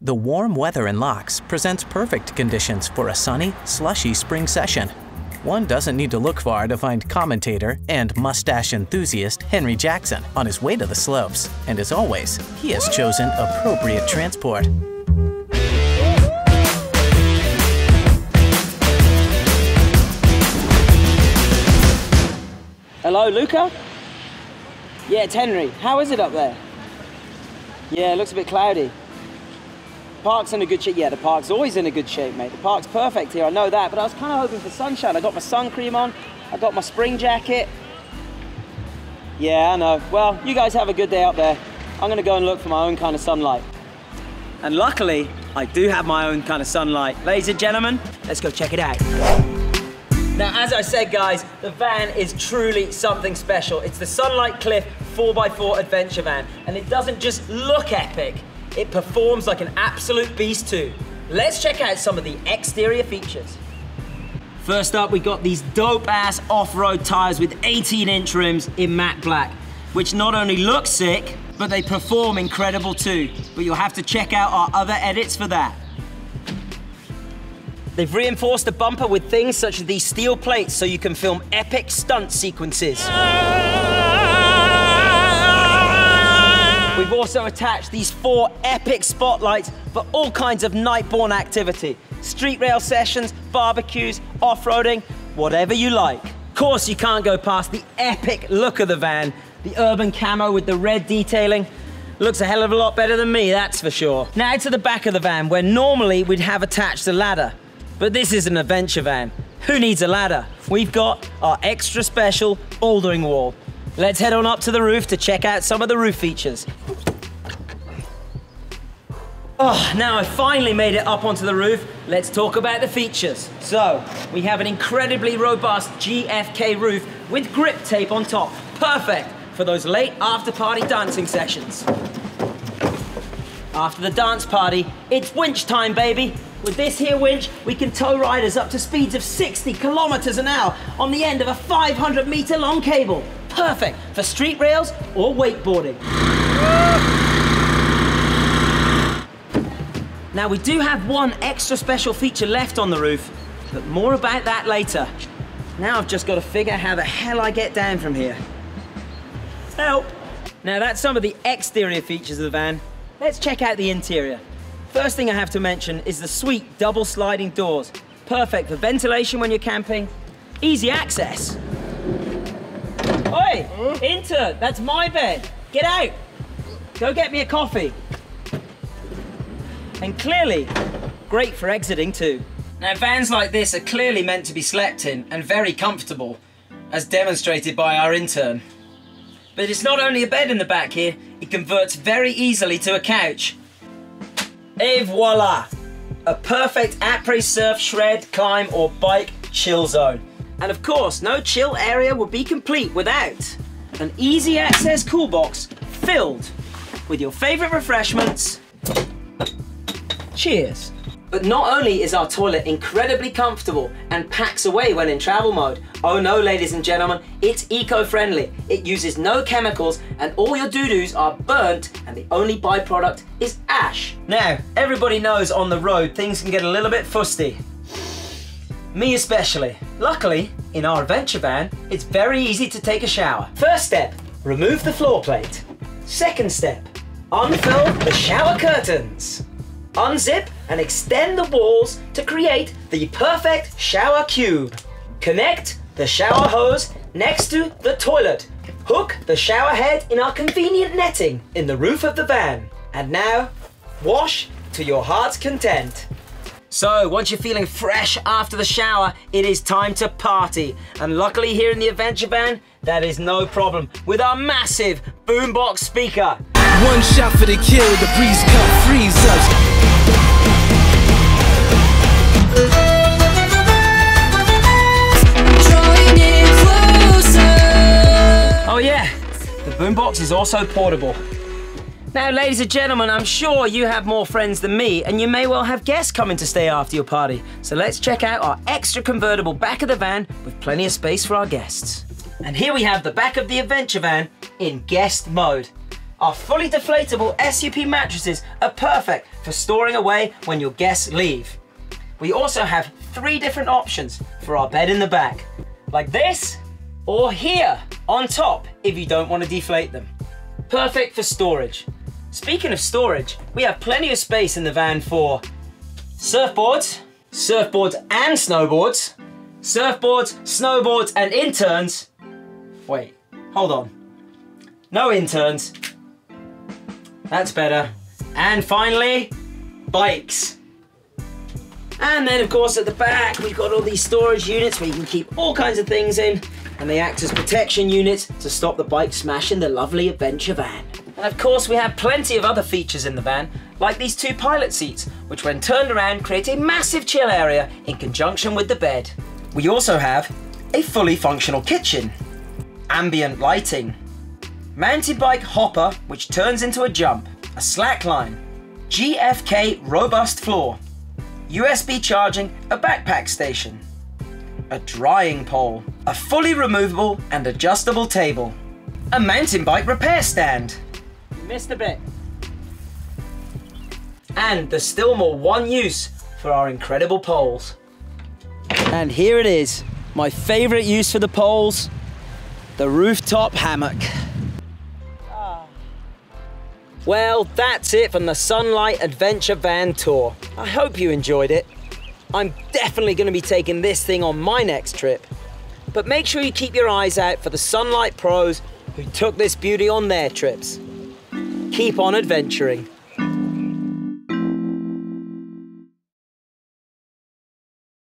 The warm weather in Laax presents perfect conditions for a sunny, slushy spring session. One doesn't need to look far to find commentator and mustache enthusiast Henry Jackson on his way to the slopes. And as always, he has chosen appropriate transport. Hello, Luca? Yeah, it's Henry. How is it up there? Yeah, it looks a bit cloudy. Park's in a good shape. Yeah, the park's always in a good shape, mate. The park's perfect here, I know that, but I was kind of hoping for sunshine. I got my sun cream on, I got my spring jacket. Yeah, I know. Well, you guys have a good day up there. I'm gonna go and look for my own kind of sunlight. And luckily, I do have my own kind of sunlight. Ladies and gentlemen, let's go check it out. Now, as I said, guys, the van is truly something special. It's the Sunlight Cliff 4x4 adventure van, and it doesn't just look epic, it performs like an absolute beast too. Let's check out some of the exterior features. First up, we got these dope-ass off-road tires with 18-inch rims in matte black, which not only look sick, but they perform incredible too. But you'll have to check out our other edits for that. They've reinforced the bumper with things such as these steel plates so you can film epic stunt sequences. We've also attached these 4 epic spotlights for all kinds of night-borne activity. Street rail sessions, barbecues, off-roading, whatever you like. Of course, you can't go past the epic look of the van. The urban camo with the red detailing. Looks a hell of a lot better than me, that's for sure. Now to the back of the van, where normally we'd have attached a ladder. But this is an adventure van. Who needs a ladder? We've got our extra special bouldering wall. Let's head on up to the roof to check out some of the roof features. Oh, now I finally made it up onto the roof. Let's talk about the features. So, we have an incredibly robust GFK roof with grip tape on top. Perfect for those late after-party dancing sessions. After the dance party, it's winch time, baby. With this here winch, we can tow riders up to speeds of 60 kilometers an hour on the end of a 500-meter long cable. Perfect for street rails or wakeboarding. Now, we do have one extra special feature left on the roof, but more about that later. Now I've just got to figure out how the hell I get down from here. Help! Now, that's some of the exterior features of the van. Let's check out the interior. First thing I have to mention is the sweet double sliding doors. Perfect for ventilation when you're camping. Easy access. Oi, intern, that's my bed. Get out. Go get me a coffee. And clearly, great for exiting too. Now, vans like this are clearly meant to be slept in and very comfortable, as demonstrated by our intern. But it's not only a bed in the back here, it converts very easily to a couch. Et voila! A perfect après-surf, shred, climb or bike chill zone. And of course, no chill area would be complete without an easy access cool box filled with your favorite refreshments. Cheers. But not only is our toilet incredibly comfortable and packs away when in travel mode, oh no, ladies and gentlemen, it's eco-friendly. It uses no chemicals and all your doo-doos are burnt and the only byproduct is ash. Now, everybody knows on the road things can get a little bit fusty. Me especially. Luckily, in our adventure van, it's very easy to take a shower. First step, remove the floor plate. Second step, unfill the shower curtains. Unzip and extend the walls to create the perfect shower cube. Connect the shower hose next to the toilet. Hook the shower head in our convenient netting in the roof of the van. And now, wash to your heart's content. So, once you're feeling fresh after the shower, it is time to party. And luckily here in the adventure van, that is no problem with our massive boombox speaker. One shot for the kill, the breeze come freeze us. Oh yeah, the boombox is also portable. Now, ladies and gentlemen, I'm sure you have more friends than me, and you may well have guests coming to stay after your party. So let's check out our extra convertible back of the van with plenty of space for our guests. And here we have the back of the adventure van in guest mode. Our fully deflatable SUP mattresses are perfect for storing away when your guests leave. We also have 3 different options for our bed in the back, like this or here on top if you don't want to deflate them. Perfect for storage. Speaking of storage, we have plenty of space in the van for surfboards, surfboards and snowboards, surfboards, snowboards and interns. Wait, hold on. No interns. That's better. And finally, bikes. And then of course at the back we've got all these storage units where you can keep all kinds of things in, and they act as protection units to stop the bike smashing the lovely adventure van. And of course we have plenty of other features in the van, like these 2 pilot seats, which when turned around create a massive chill area in conjunction with the bed. We also have a fully functional kitchen, ambient lighting, mountain bike hopper which turns into a jump, a slack line, GFK robust floor, USB charging, a backpack station, a drying pole, a fully removable and adjustable table, a mountain bike repair stand. You missed a bit. And there's still more one use for our incredible poles. And here it is, my favorite use for the poles, the rooftop hammock. Well, that's it from the Sunlight Adventure Van Tour. I hope you enjoyed it. I'm definitely going to be taking this thing on my next trip. But make sure you keep your eyes out for the Sunlight pros who took this beauty on their trips. Keep on adventuring.